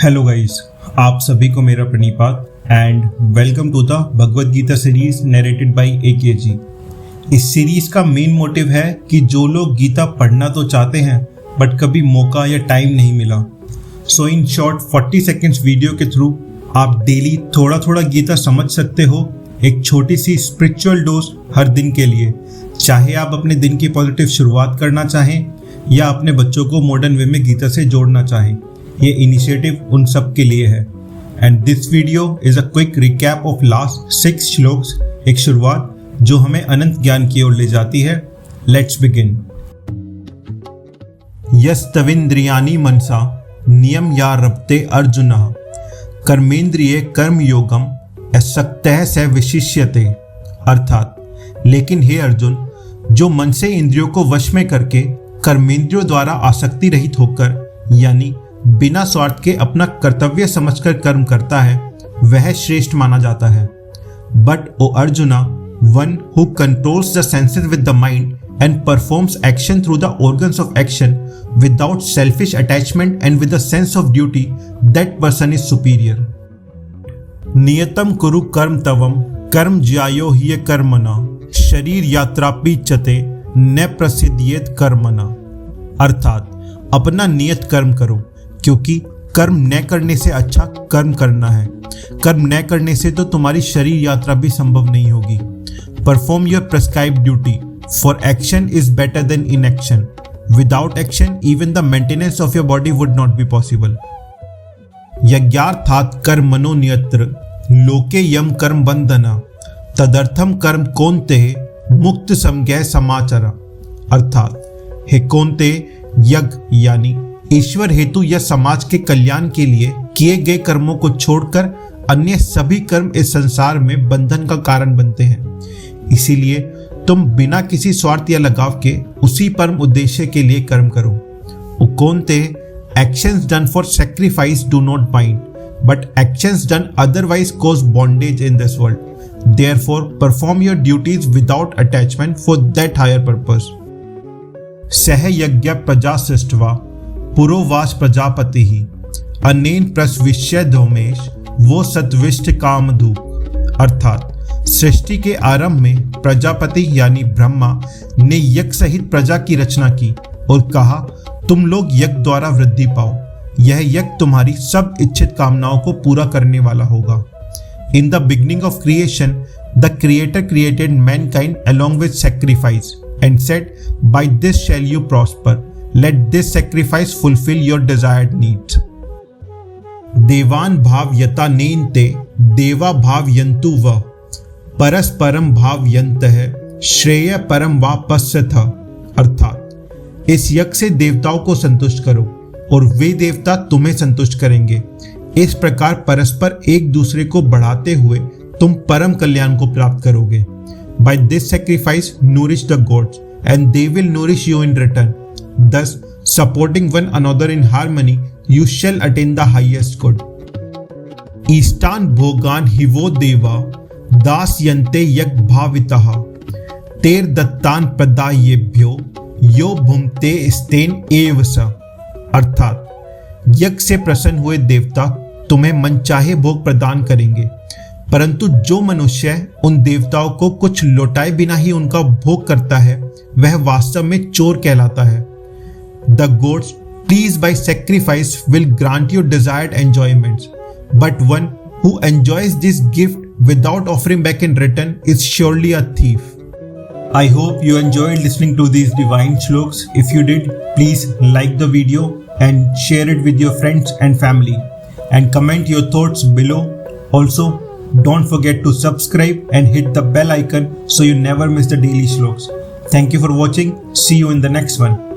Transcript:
Hello guys, आप सभी को मेरा प्रणिपात and welcome to the Bhagavad Gita series narrated by AKG। इस सीरीज का मेन मोटिव है कि जो लोग गीता पढ़ना तो चाहते हैं बट कभी मौका या टाइम नहीं मिला, सो इन शॉर्ट 40 सेकेंड्स वीडियो के थ्रू आप डेली थोड़ा थोड़ा गीता समझ सकते हो। एक छोटी सी स्पिरिचुअल डोज हर दिन के लिए, चाहे आप अपने दिन की पॉजिटिव शुरुआत करना चाहें या अपने बच्चों को मॉडर्न वे में गीता से जोड़ना चाहें। ये इनिशिएटिव उन सब के लिए है। And this video is a quick recap of last 6 shlokas, एक शुरुआत जो हमें अनंत ज्ञान की ओर ले जाती है। Let's begin. यस्तविंद्रियाणि मनसा नियम या रप्ते अर्जुन कर्मेंद्रिये कर्म योगम असक्तः स विशिष्यते। अर्थात, लेकिन हे अर्जुन, जो मन से इंद्रियों को वश में करके कर्मेंद्रियों द्वारा आसक्ति रहित होकर यानी बिना स्वार्थ के अपना कर्तव्य समझकर कर्म करता है, वह श्रेष्ठ माना जाता है। But O Arjuna, one who controls the senses with the mind and performs action through the organs of action without selfish attachment and with a sense of duty, that person is superior. नियतम कुरु कर्म तवम कर्म ज्यायो ह्य कर्मणा शरीर यात्रापि चते न प्रसिद्ध्येत कर्मणा। अर्थात, अपना नियत कर्म करो, क्योंकि कर्म न करने से अच्छा कर्म करना है। कर्म न करने से तो तुम्हारी शरीर यात्रा भी संभव नहीं होगी। Perform your prescribed duty, for action is better than inaction. Without action even the maintenance of your body would not be possible. यज्ञार्थात् कर्मणो नियत्र लोके यम कर्म बंधना तदर्थम कर्म कौन्तेय मुक्त समज्ञ समाचार। अर्थात, हे कौन्तेय, यज्ञ यानी ईश्वर हेतु या समाज के कल्याण के लिए किए गए कर्मों को छोड़कर अन्य सभी कर्म इस संसार में बंधन का कारण बनते हैं। इसीलिए तुम बिना किसी स्वार्थ या लगाव के उसी परम उद्देश्य के लिए कर्म करो। Kaunteya, actions done for sacrifice do not bind, but actions done otherwise cause bondage in this world. Therefore perform your duties without attachment for that higher purpose. सह यज्ञ प्रजा सृष्ट्वा पुरोवाच प्रजापति ही अनेन प्रसविष्य धौमेश वो सत्विष्ट कामधूप। अर्थात, सृष्टि के आरंभ में प्रजापति यानी ब्रह्मा ने यज्ञ सहित प्रजा की रचना की और कहा, तुम लोग यज्ञ द्वारा वृद्धि पाओ। यह यज्ञ तुम्हारी सब इच्छित कामनाओं को पूरा करने वाला होगा। In the beginning of creation the creator created Mankind along with sacrifice and said, by this shall you prosper. Let this sacrifice fulfill your desired needs. देवान भाव यता नेन्ते देवा भाव यंतु व परस्परम भाव यंत है श्रेय परम वा पश्यथ। अर्थात, इस यज्ञ से देवताओं को संतुष्ट करो और वे देवता तुम्हें संतुष्ट करेंगे। इस प्रकार परस्पर एक दूसरे को बढ़ाते हुए तुम परम कल्याण को प्राप्त करोगे। By this sacrifice nourish the gods and they will nourish you in return. Thus, supporting one another in harmony, you shall attain the highest good. ईष्टान भोगान हिवो देवा दास यन्ते यज्ञ भावितः तेर दत्तान प्रदायेभ्यो यो भुंक्ते स्तेन एव स। अर्थात, यज्ञ से प्रसन्न हुए देवता तुम्हें मनचाहे भोग प्रदान करेंगे, परंतु जो मनुष्य उन देवताओं को कुछ लौटाए बिना ही उनका भोग करता है, वह वास्तव में चोर कहलाता है। The gods pleased by sacrifice will grant you desired enjoyments, but one who enjoys this gift without offering back in return is surely a thief. I hope you enjoyed listening to these divine shloks. If you did, please like the video and share it with your friends and family, and comment your thoughts below. Also, don't forget to subscribe and hit the bell icon so you never miss the daily shloks. Thank you for watching. See you in the next one.